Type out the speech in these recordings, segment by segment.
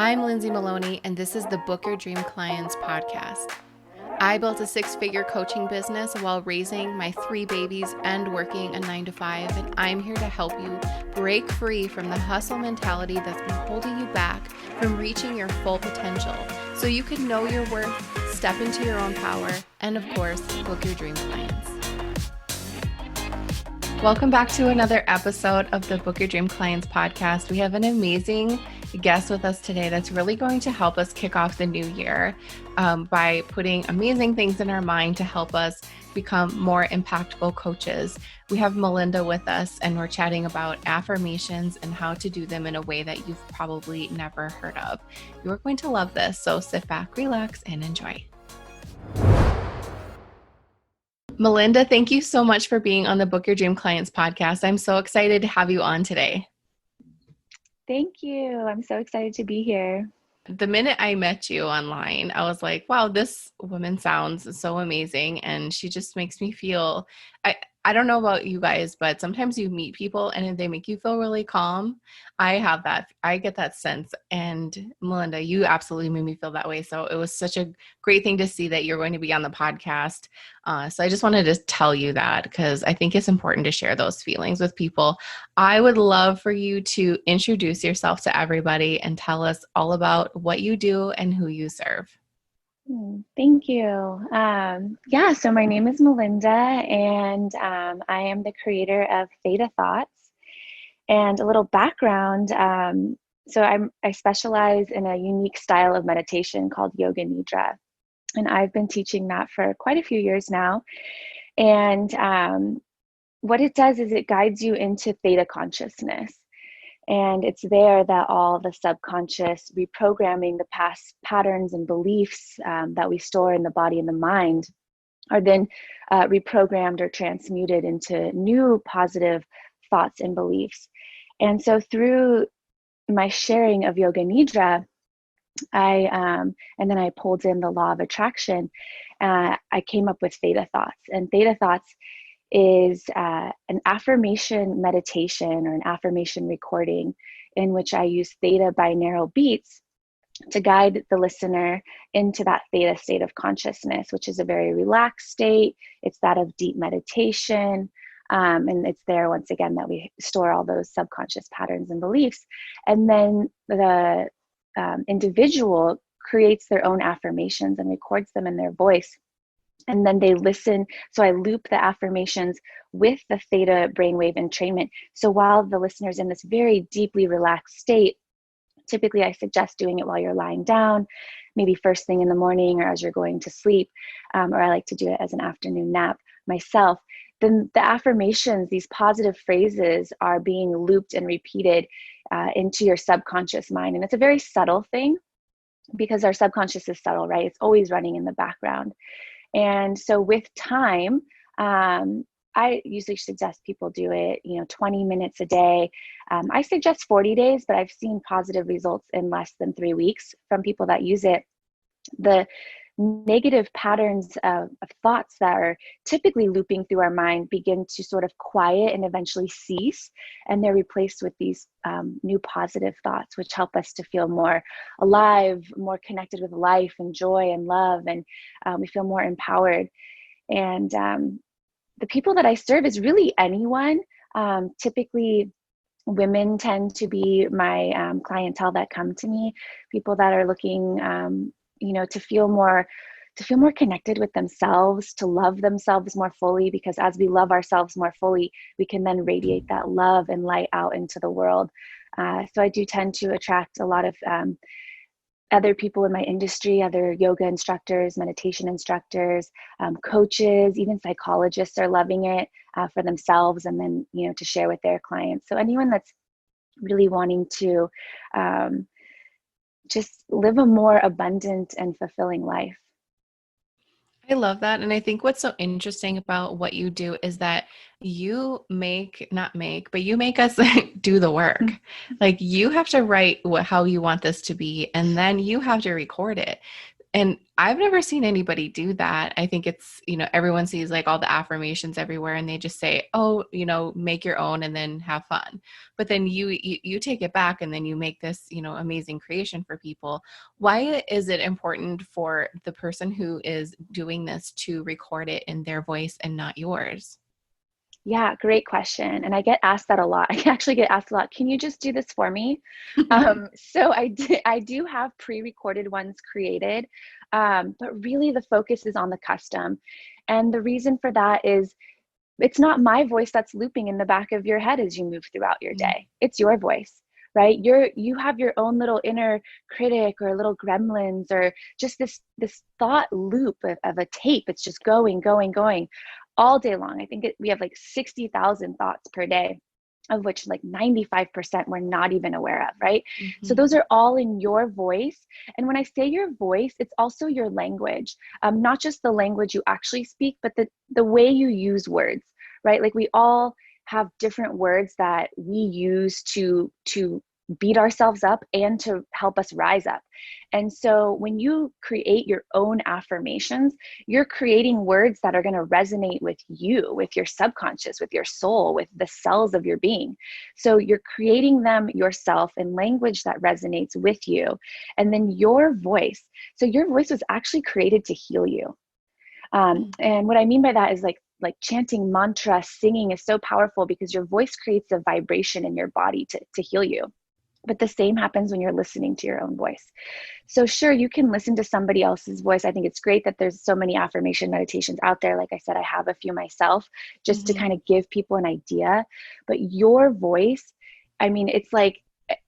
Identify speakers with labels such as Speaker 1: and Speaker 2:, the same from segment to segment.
Speaker 1: I'm Lindsay Maloney, and this is the Book Your Dream Clients podcast. I built a 6-figure coaching business while raising my 3 babies and working a 9-to-5, and I'm here to help you break free from the hustle mentality that's been holding you back from reaching your full potential so you can know your worth, step into your own power, and of course, book your dream clients. Welcome back to another episode of the Book Your Dream Clients podcast. We have an amazing guest with us today that's really going to help us kick off the new year by putting amazing things in our mind to help us become more impactful coaches. We have Melinda with us, and we're chatting about affirmations and how to do them in a way that you've probably never heard of. You're going to love this, so sit back, relax, and enjoy. Melinda, thank you so much for being on the Book Your Dream Clients podcast. I'm so excited to have you on today.
Speaker 2: Thank you. I'm so excited to be here.
Speaker 1: The minute I met you online, I was like, wow, this woman sounds so amazing. And she just makes me feel, I don't know about you guys, but sometimes you meet people and they make you feel really calm. I get that sense. And Melinda, you absolutely made me feel that way. So it was such a great thing to see that you're going to be on the podcast. So I just wanted to tell you that because I think it's important to share those feelings with people. I would love for you to introduce yourself to everybody and tell us all about what you do and who you serve.
Speaker 2: Thank you. So my name is Melinda, and I am the creator of Theta Thoughts. And a little background, I specialize in a unique style of meditation called Yoga Nidra. And I've been teaching that for quite a few years now. And what it does is it guides you into Theta consciousness. And it's there that all the subconscious reprogramming, the past patterns and beliefs that we store in the body and the mind are then reprogrammed or transmuted into new positive thoughts and beliefs. And so through my sharing of Yoga Nidra, and then I pulled in the law of attraction, I came up with Theta Thoughts. And Theta Thoughts is an affirmation meditation or an affirmation recording in which I use theta binaural beats to guide the listener into that theta state of consciousness, which is a very relaxed state. It's that of deep meditation. And it's there, once again, that we store all those subconscious patterns and beliefs. And then the individual creates their own affirmations and records them in their voice. And then they listen. So I loop the affirmations with the theta brainwave entrainment. So while the listener's in this very deeply relaxed state, typically I suggest doing it while you're lying down, maybe first thing in the morning or as you're going to sleep, or I like to do it as an afternoon nap myself. Then the affirmations, these positive phrases, are being looped and repeated into your subconscious mind. And it's a very subtle thing because our subconscious is subtle, right? It's always running in the background. And so with time, I usually suggest people do it, 20 minutes a day. I suggest 40 days, but I've seen positive results in less than 3 weeks from people that use it. The negative patterns of thoughts that are typically looping through our mind begin to sort of quiet and eventually cease. And they're replaced with these new positive thoughts, which help us to feel more alive, more connected with life and joy and love. And we feel more empowered. And the people that I serve is really anyone. Typically, women tend to be my clientele that come to me, people that are looking to feel more connected with themselves, to love themselves more fully, because as we love ourselves more fully, we can then radiate that love and light out into the world. So I do tend to attract a lot of other people in my industry, other yoga instructors, meditation instructors, coaches, even psychologists are loving it for themselves and then, to share with their clients. So anyone that's really wanting to just live a more abundant and fulfilling life.
Speaker 1: I love that. And I think what's so interesting about what you do is that you make us do the work. Like you have to write how you want this to be, and then you have to record it. And I've never seen anybody do that. I think it's, everyone sees like all the affirmations everywhere and they just say, oh, make your own and then have fun. But then you take it back and then you make this, amazing creation for people. Why is it important for the person who is doing this to record it in their voice and not yours?
Speaker 2: Yeah, great question. And I get asked that a lot. I actually get asked a lot, can you just do this for me? So I do have pre-recorded ones created, but really the focus is on the custom. And the reason for that is it's not my voice that's looping in the back of your head as you move throughout your
Speaker 1: Mm,
Speaker 2: day. It's your voice, right? You have your own little inner critic or little gremlins or just this thought loop of a tape. It's just going all day long. I think we have like 60,000 thoughts per day, of which like 95% we're not even aware of, right? So
Speaker 1: mhm,
Speaker 2: those are all in your voice. And when I say your voice, it's also your language, not just the language you actually speak, but the way you use words, right? Like we all have different words that we use to beat ourselves up and to help us rise up. And so when you create your own affirmations, you're creating words that are going to resonate with you, with your subconscious, with your soul, with the cells of your being. So you're creating them yourself in language that resonates with you. And then your voice. So your voice was actually created to heal you.
Speaker 1: mm,
Speaker 2: And what I mean by that is like chanting mantra, singing is so powerful because your voice creates a vibration in your body to heal you. But the same happens when you're listening to your own voice. So sure, you can listen to somebody else's voice. I think it's great that there's so many affirmation meditations out there. Like I said, I have a few myself just to
Speaker 1: mhm,
Speaker 2: kind of give people an idea. But your voice, I mean, it's like,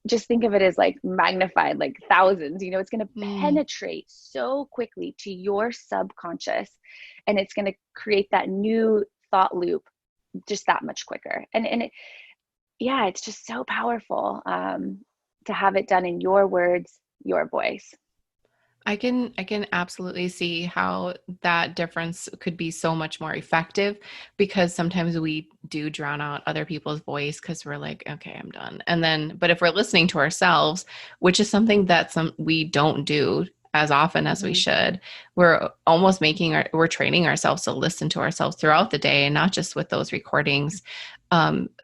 Speaker 2: just think of it as like magnified, like thousands, it's going to
Speaker 1: mm.
Speaker 2: penetrate so quickly to your subconscious and it's going to create that new thought loop just that much quicker. And yeah, it's just so powerful to have it done in your words, your voice.
Speaker 1: I can absolutely see how that difference could be so much more effective because sometimes we do drown out other people's voice because we're like, okay, I'm done. And then, but if we're listening to ourselves, which is something that we don't do as often as we
Speaker 2: Mm-hmm.
Speaker 1: should, we're almost we're training ourselves to listen to ourselves throughout the day and not just with those recordings.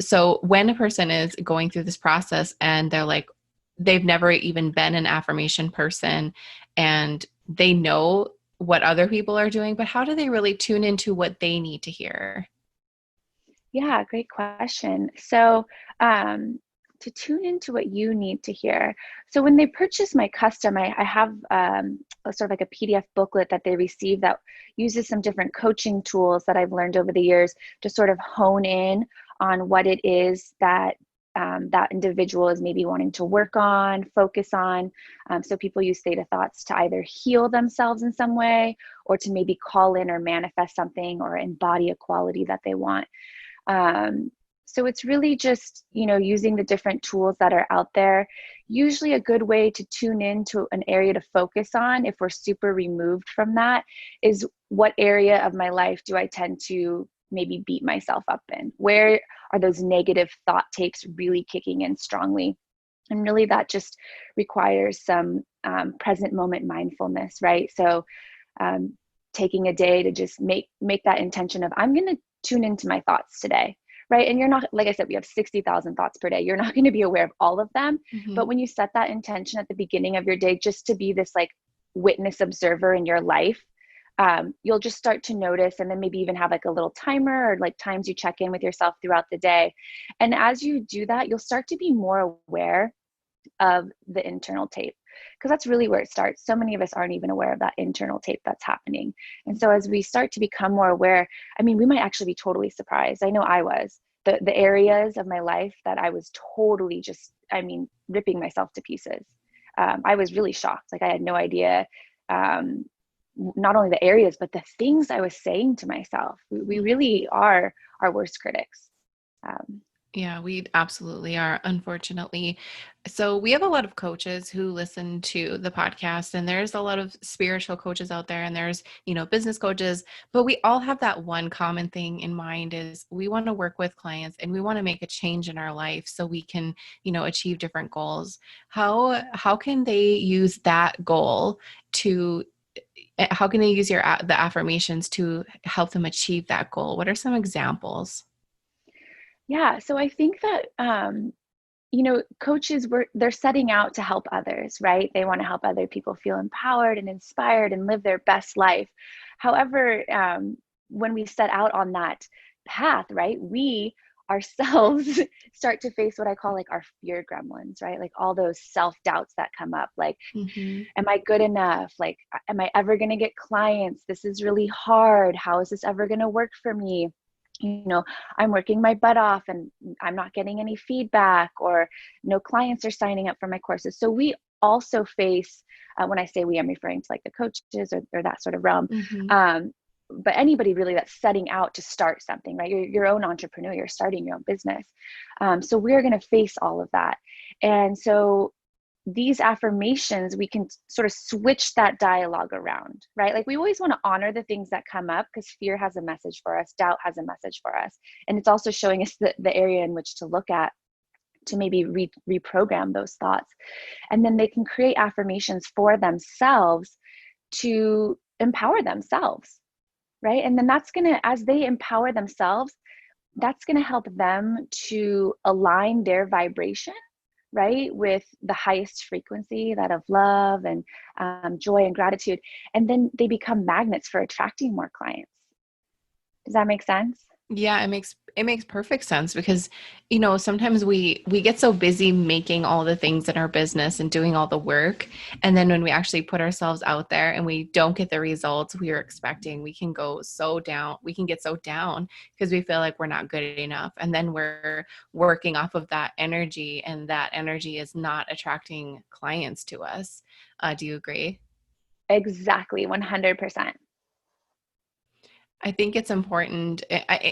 Speaker 1: So when a person is going through this process and they're like, they've never even been an affirmation person and they know what other people are doing, but how do they really tune into what they need to hear?
Speaker 2: Yeah, great question. So, to tune into what you need to hear. So, when they purchase my custom, I have a sort of like a PDF booklet that they receive that uses some different coaching tools that I've learned over the years to sort of hone in on what it is that that individual is maybe wanting to work on, focus on. So, people use Theta Thoughts to either heal themselves in some way or to maybe call in or manifest something or embody a quality that they want. So it's really just, using the different tools that are out there. Usually a good way to tune into an area to focus on if we're super removed from that is what area of my life do I tend to maybe beat myself up in? Where are those negative thought tapes really kicking in strongly? And really that just requires some present moment mindfulness, right? So um, taking a day to just make that intention of I'm going to tune into my thoughts today, right? And you're not, like I said, we have 60,000 thoughts per day. You're not going to be aware of all of them,
Speaker 1: Mhm.
Speaker 2: but when you set that intention at the beginning of your day just to be this like witness observer in your life, you'll just start to notice and then maybe even have like a little timer or like times you check in with yourself throughout the day. And as you do that, you'll start to be more aware of the internal tape because that's really where it starts. So many of us aren't even aware of that internal tape that's happening. And so as we start to become more aware, I mean, we might actually be totally surprised. I know I was. The areas of my life that I was totally just, I mean, ripping myself to pieces. I was really shocked. Like I had no idea, um, not only the areas, but the things I was saying to myself. We really are our worst critics. Um,
Speaker 1: Yeah, we absolutely are, unfortunately. So, we have a lot of coaches who listen to the podcast, and there's a lot of spiritual coaches out there, and there's, business coaches, but we all have that one common thing in mind is we want to work with clients and we want to make a change in our life so we can, achieve different goals. How can they use that goal to how can they use the affirmations to help them achieve that goal? What are some examples?
Speaker 2: Yeah, so I think that coaches they're setting out to help others, right? They want to help other people feel empowered and inspired and live their best life. However, when we set out on that path, right, we ourselves start to face what I call like our fear gremlins, right? Like all those self-doubts that come up, like,
Speaker 1: Mm-hmm.
Speaker 2: am I good enough? Like, am I ever going to get clients? This is really hard. How is this ever going to work for me? I'm working my butt off and I'm not getting any feedback, or no clients are signing up for my courses. So we also face, when I say we, I'm referring to like the coaches or that sort of realm.
Speaker 1: Mm-hmm.
Speaker 2: Um, but anybody really that's setting out to start something, right? You're your own entrepreneur, you're starting your own business. So we're going to face all of that. And so these affirmations, we can sort of switch that dialogue around, right? Like we always want to honor the things that come up because fear has a message for us, doubt has a message for us. And it's also showing us the area in which to look at to maybe reprogram those thoughts. And then they can create affirmations for themselves to empower themselves, right? And then that's going to, as they empower themselves, that's going to help them to align their vibration, right, with the highest frequency, that of love and joy and gratitude. And then they become magnets for attracting more clients. Does that make sense?
Speaker 1: Yeah, it makes perfect sense because, sometimes we get so busy making all the things in our business and doing all the work, and then when we actually put ourselves out there and we don't get the results we are expecting, we can go so down. We can get so down because we feel like we're not good enough, and then we're working off of that energy, and that energy is not attracting clients to us. Do you agree?
Speaker 2: Exactly, 100%.
Speaker 1: I think it's important,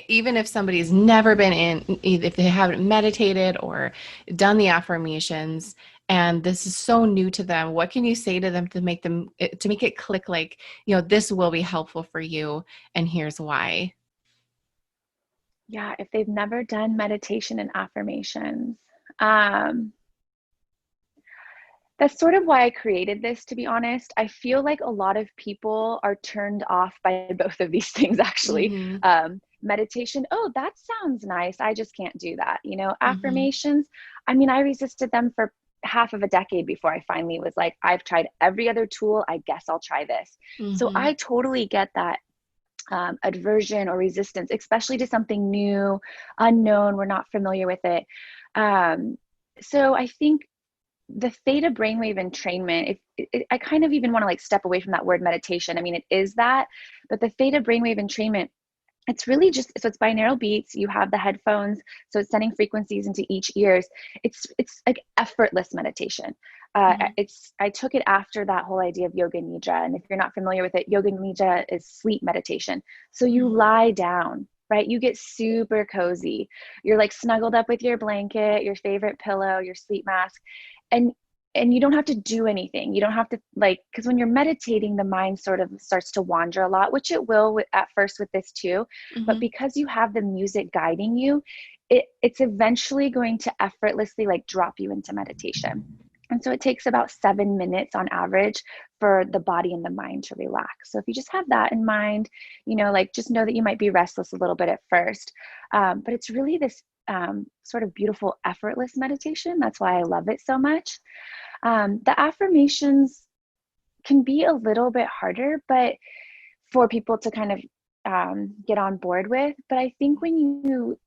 Speaker 1: even if somebody's never been if they haven't meditated or done the affirmations, and this is so new to them, what can you say to them to make it click like, this will be helpful for you, and here's why.
Speaker 2: Yeah, if they've never done meditation and affirmations, um, that's sort of why I created this, to be honest. I feel like a lot of people are turned off by both of these things, actually.
Speaker 1: Mm-hmm.
Speaker 2: Meditation, oh, that sounds nice. I just can't do that.
Speaker 1: Mm-hmm.
Speaker 2: Affirmations, I mean, I resisted them for half of a decade before I finally was like, I've tried every other tool. I guess I'll try this. So
Speaker 1: Mm-hmm.
Speaker 2: I totally get that aversion or resistance, especially to something new, unknown. We're not familiar with it. Um, so I think the theta brainwave entrainment, I kind of even want to like step away from that word meditation. I mean, it is that, but the theta brainwave entrainment, it's really just, so it's binaural beats. You have the headphones, so it's sending frequencies into each ears. It's like effortless meditation.
Speaker 1: Mm-hmm.
Speaker 2: I took it after that whole idea of yoga nidra, and if you're not familiar with it, yoga nidra is sleep meditation. So you lie down, right? You get super cozy. You're like snuggled up with your blanket, your favorite pillow, your sleep mask, and you don't have to do anything. You don't have to, like, because when you're meditating, the mind sort of starts to wander a lot, which it will at first with this too. But
Speaker 1: Mm-hmm.
Speaker 2: because you have the music guiding you, it's eventually going to effortlessly like drop you into meditation. And so it takes about 7 minutes on average for the body and the mind to relax. So if you just have that in mind, like just know that you might be restless a little bit at first. But it's really this sort of beautiful, effortless meditation. That's why I love it so much. The affirmations can be a little bit harder, but for people to kind of get on board with. But I think when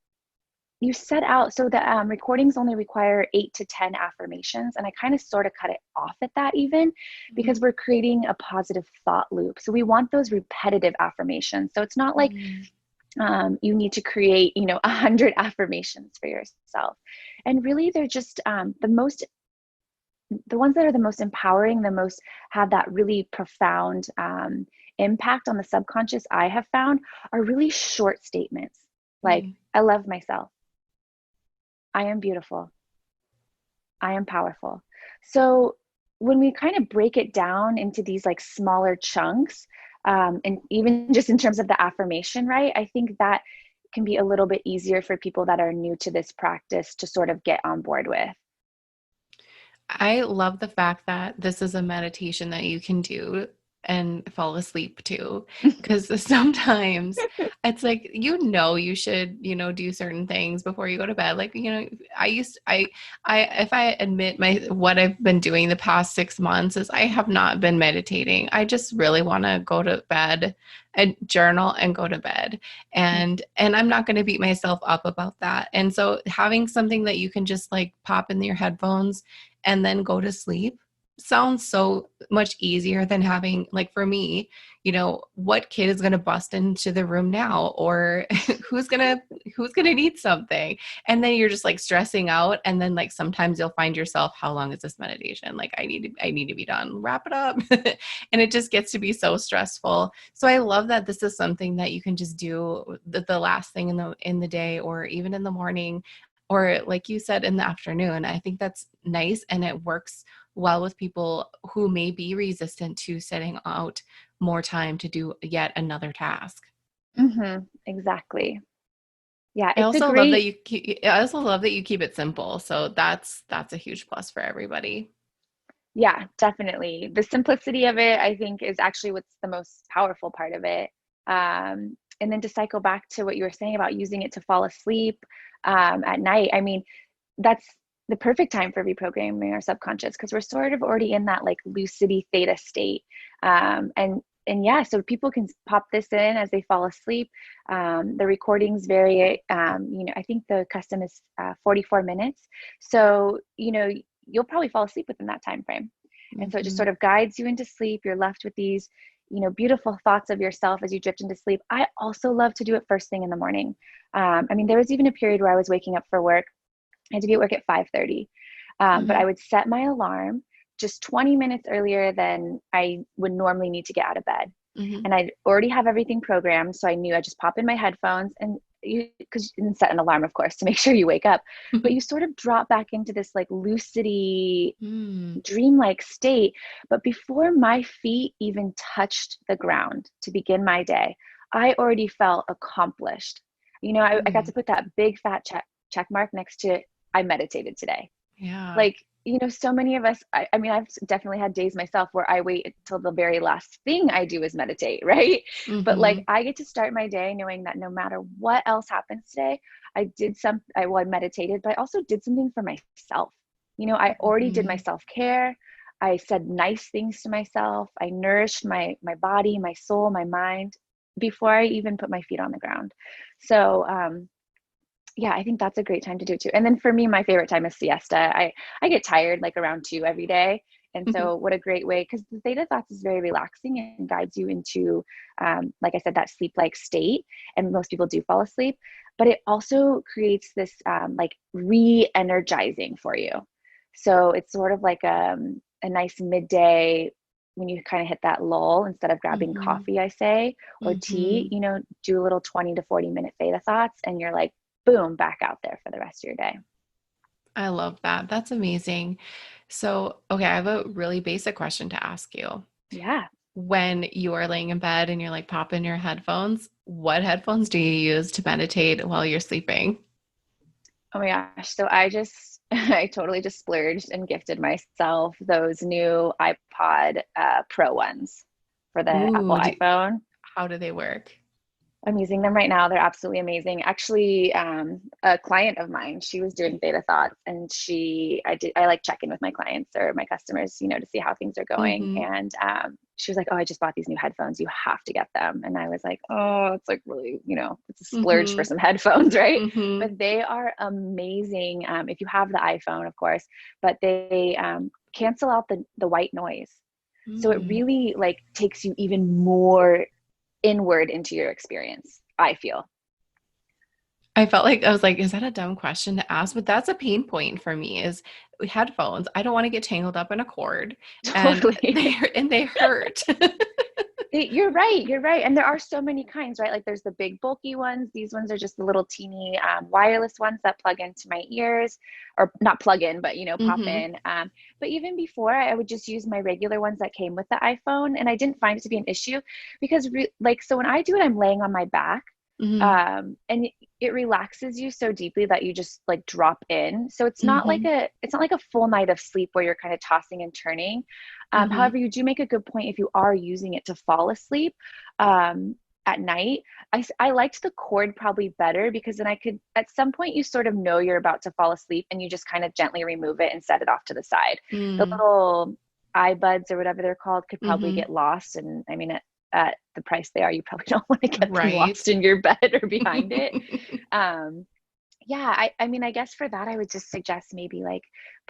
Speaker 2: you set out, so the recordings only require 8 to 10 affirmations, and I kind of sort of cut it off at that, even
Speaker 1: Mm-hmm.
Speaker 2: because we're creating a positive thought loop. So we want those repetitive affirmations. So it's not like
Speaker 1: Mm-hmm.
Speaker 2: you need to create 100 affirmations for yourself. And really they're just the ones that are the most empowering, the most have that really profound impact on the subconscious, I have found, are really short statements like, I love myself, I am beautiful, I am powerful. So when we kind of break it down into these like smaller chunks, and even just in terms of the affirmation, right, I think that can be a little bit easier for people that are new to this practice to sort of get on board with.
Speaker 1: I love the fact that this is a meditation that you can do and fall asleep too. Because sometimes it's like, you should, do certain things before you go to bed. Like, if I admit what I've been doing the past 6 months is I have not been meditating. I just really want to go to bed and journal and go to bed. And I'm not going to beat myself up about that. And so having something that you can just like pop in your headphones and then go to sleep sounds so much easier than having, like, for me, what kid is going to bust into the room now, or who's going to need something, and then you're just like stressing out, and then like sometimes you'll find yourself, how long is this meditation? Like, I need to be done, wrap it up. And it just gets to be so stressful. So I love that this is something that you can just do the last thing in the day, or even in the morning, or like you said, in the afternoon. I think that's nice, and it works well with people who may be resistant to setting out more time to do yet another task.
Speaker 2: Exactly. Yeah,
Speaker 1: I
Speaker 2: it's a
Speaker 1: also love that
Speaker 2: great,
Speaker 1: you I also love that you keep it simple. So that's a huge plus for everybody.
Speaker 2: yeah, definitely. The simplicity of it, I think, is actually what's the most powerful part of it. And then to cycle back to what you were saying about using it to fall asleep at night, I mean, that's the perfect time for reprogramming our subconscious, because we're sort of already in that like lucidity theta state. And yeah, so people can pop this in as they fall asleep. The recordings vary. I think the custom is 44 minutes. So, you'll probably fall asleep within that time frame. And so it just
Speaker 1: Mm-hmm.
Speaker 2: sort of guides you into sleep. You're left with these, beautiful thoughts of yourself as you drift into sleep. I also love to do it first thing in the morning. I mean, there was even a period where I was waking up for work. I had to be at work at 5:30, but
Speaker 1: Mm-hmm.
Speaker 2: I would set my alarm just 20 minutes earlier than I would normally need to get out of bed.
Speaker 1: Mm-hmm.
Speaker 2: And I'd already have everything programmed, so I knew I'd just pop in my headphones and because you didn't set an alarm, of course, to make sure you wake up, but you sort of drop back into this like lucidity,
Speaker 1: Mm-hmm.
Speaker 2: dreamlike state. But before my feet even touched the ground to begin my day, I already felt accomplished. I got to put that big fat check mark next to I meditated today.
Speaker 1: Yeah.
Speaker 2: Like, so many of us, I mean, I've definitely had days myself where I wait until the very last thing I do is meditate, right? But
Speaker 1: Mm-hmm.
Speaker 2: like, I get to start my day knowing that no matter what else happens today, I meditated, but I also did something for myself. I already did my
Speaker 1: Mm-hmm.
Speaker 2: self-care. I said nice things to myself. I nourished my body, my soul, my mind before I even put my feet on the ground. So, yeah, I think that's a great time to do it too. And then for me, my favorite time is siesta. I get tired like around 2 every day. And so what a great way, because the theta thoughts is very relaxing and guides you into, like I said, that sleep like state. And most people do fall asleep, but it also creates this like re-energizing for you. So it's sort of like a nice midday when you kind of hit that lull, instead of grabbing
Speaker 1: Mm-hmm.
Speaker 2: coffee, I say, or tea,
Speaker 1: Mm-hmm.
Speaker 2: do a little 20 to 40 minute theta thoughts, and you're like, boom, back out there for the rest of your day.
Speaker 1: I love that. That's amazing. So, okay, I have a really basic question to ask you.
Speaker 2: Yeah.
Speaker 1: When you are laying in bed and you're like popping your headphones, what headphones do you use to meditate while you're sleeping?
Speaker 2: Oh my gosh. So I totally just splurged and gifted myself those new iPod Pro ones for the Apple
Speaker 1: Ooh,
Speaker 2: iPhone.
Speaker 1: how do they work?
Speaker 2: I'm using them right now. They're absolutely amazing. Actually, a client of mine, she was doing theta thoughts, and I like check in with my clients or my customers, to see how things are going.
Speaker 1: Mm-hmm.
Speaker 2: And she was like, "Oh, I just bought these new headphones. You have to get them." And I was like, "Oh, it's like really, it's a splurge for
Speaker 1: Mm-hmm.
Speaker 2: some headphones, right?"
Speaker 1: Mm-hmm.
Speaker 2: But they are amazing. If you have the iPhone, of course, but they cancel out the white noise. So it
Speaker 1: Mm.
Speaker 2: really like takes you even more inward into your experience, I feel.
Speaker 1: I felt like I was like, is that a dumb question to ask? But that's a pain point for me is headphones. I don't want to get tangled up in a cord, and
Speaker 2: Totally.
Speaker 1: they hurt.
Speaker 2: You're right. You're right. And there are so many kinds, right? Like there's the big bulky ones. These ones are just the little teeny wireless ones that plug into my ears, or not plug in, but pop
Speaker 1: Mm-hmm.
Speaker 2: in. But even before, I would just use my regular ones that came with the iPhone, and I didn't find it to be an issue because, so when I do it, I'm laying on my back,
Speaker 1: Mm-hmm.
Speaker 2: and it relaxes you so deeply that you just like drop in. So
Speaker 1: Mm-hmm.
Speaker 2: it's not like a full night of sleep where you're kind of tossing and turning.
Speaker 1: Mm-hmm.
Speaker 2: However, you do make a good point if you are using it to fall asleep at night. I liked the cord probably better because then I could, at some point, you sort of know you're about to fall asleep and you just kind of gently remove it and set it off to the side. The
Speaker 1: Mm.
Speaker 2: little iBuds or whatever they're called could probably
Speaker 1: Mm-hmm.
Speaker 2: get lost. And I mean, at the price they are, you probably don't want to get them
Speaker 1: Right.
Speaker 2: lost in your bed or behind it. Um, yeah, I mean, I guess for that, I would just suggest maybe like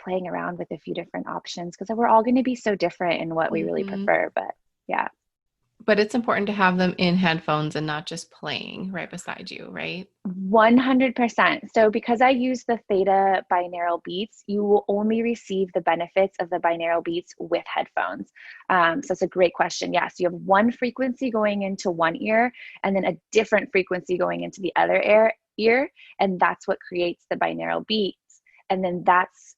Speaker 2: playing around with a few different options because we're all going to be so different in what we really
Speaker 1: Mm-hmm.
Speaker 2: prefer. But yeah.
Speaker 1: But it's important to have them in headphones and not just playing right beside you, right?
Speaker 2: 100%. So because I use the Theta binaural beats, you will only receive the benefits of the binaural beats with headphones. So it's a great question. Yes, you have one frequency going into one ear and then a different frequency going into the other ear, and that's what creates the binaural beats. And then that's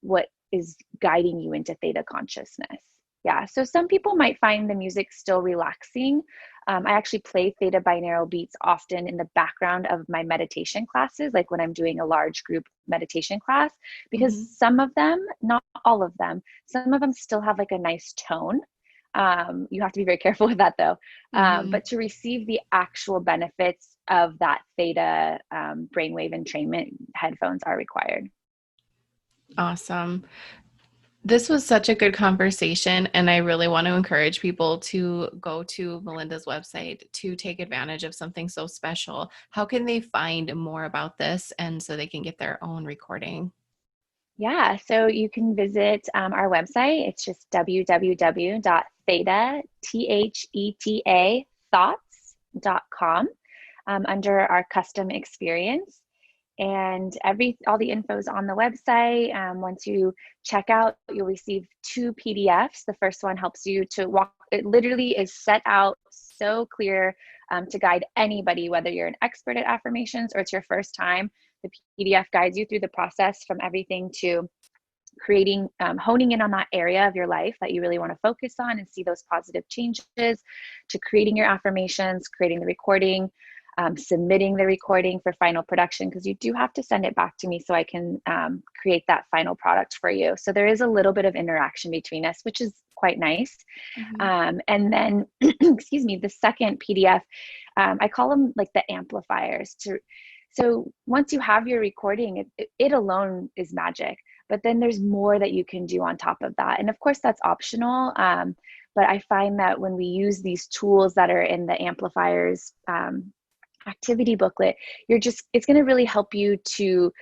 Speaker 2: what is guiding you into theta consciousness. Yeah, so some people might find the music still relaxing. I actually play theta binaural beats often in the background of my meditation classes, like when I'm doing a large group meditation class, because
Speaker 1: Mm-hmm.
Speaker 2: some of them, not all of them, some of them still have like a nice tone. You have to be very careful with that though.
Speaker 1: Mm-hmm.
Speaker 2: But to receive the actual benefits of that theta brainwave entrainment, headphones are required.
Speaker 1: Awesome. This was such a good conversation, and I really want to encourage people to go to Melinda's website to take advantage of something so special. How can they find more about this and so they can get their own recording?
Speaker 2: Yeah, so you can visit our website. It's just www.theta, Theta, thoughts.com under our custom experience. And all the info is on the website. Once you check out, you'll receive 2 PDFs. The first one helps you to walk. It literally is set out so clear to guide anybody, whether you're an expert at affirmations or it's your first time. The PDF guides you through the process from everything to creating, honing in on that area of your life that you really want to focus on and see those positive changes, to creating your affirmations, creating the recording, submitting the recording for final production, because you do have to send it back to me so I can create that final product for you. So there is a little bit of interaction between us, which is quite nice.
Speaker 1: Mm-hmm.
Speaker 2: And then, excuse me, the second PDF, I call them like the amplifiers. So once you have your recording, it alone is magic. But then there's more that you can do on top of that. And of course, that's optional. But I find that when we use these tools that are in the amplifiers activity booklet, it's going to really help you to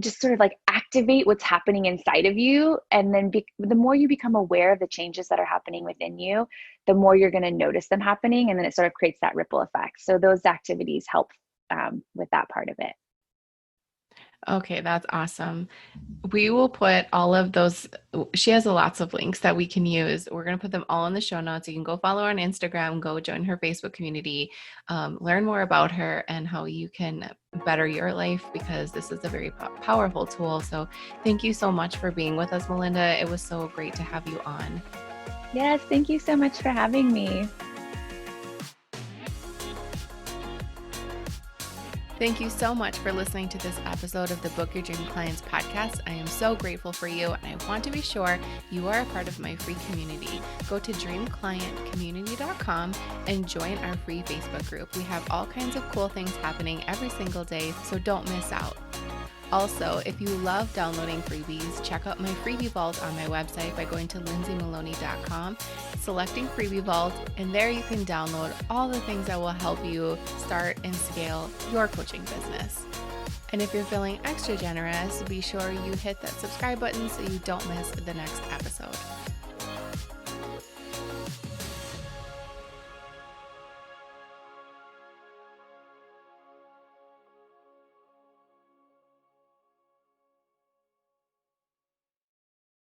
Speaker 2: just sort of like activate what's happening inside of you. And then the more you become aware of the changes that are happening within you, the more you're going to notice them happening. And then it sort of creates that ripple effect. So those activities help with that part of it.
Speaker 1: Okay, that's awesome. We will put all of those. She has lots of links that we can use. We're going to put them all in the show notes. You can go follow her on Instagram, go join her Facebook community, learn more about her and how you can better your life, because this is a very powerful tool. So thank you so much for being with us, Melinda. It was so great to have you on.
Speaker 2: Yes, thank you so much for having me.
Speaker 1: Thank you so much for listening to this episode of the Book Your Dream Clients podcast. I am so grateful for you, and I want to be sure you are a part of my free community. Go to dreamclientcommunity.com and join our free Facebook group. We have all kinds of cool things happening every single day, so don't miss out. Also, if you love downloading freebies, check out my freebie vault on my website by going to lindsaymaloney.com, selecting freebie vault, and there you can download all the things that will help you start and scale your coaching business. And if you're feeling extra generous, be sure you hit that subscribe button so you don't miss the next episode.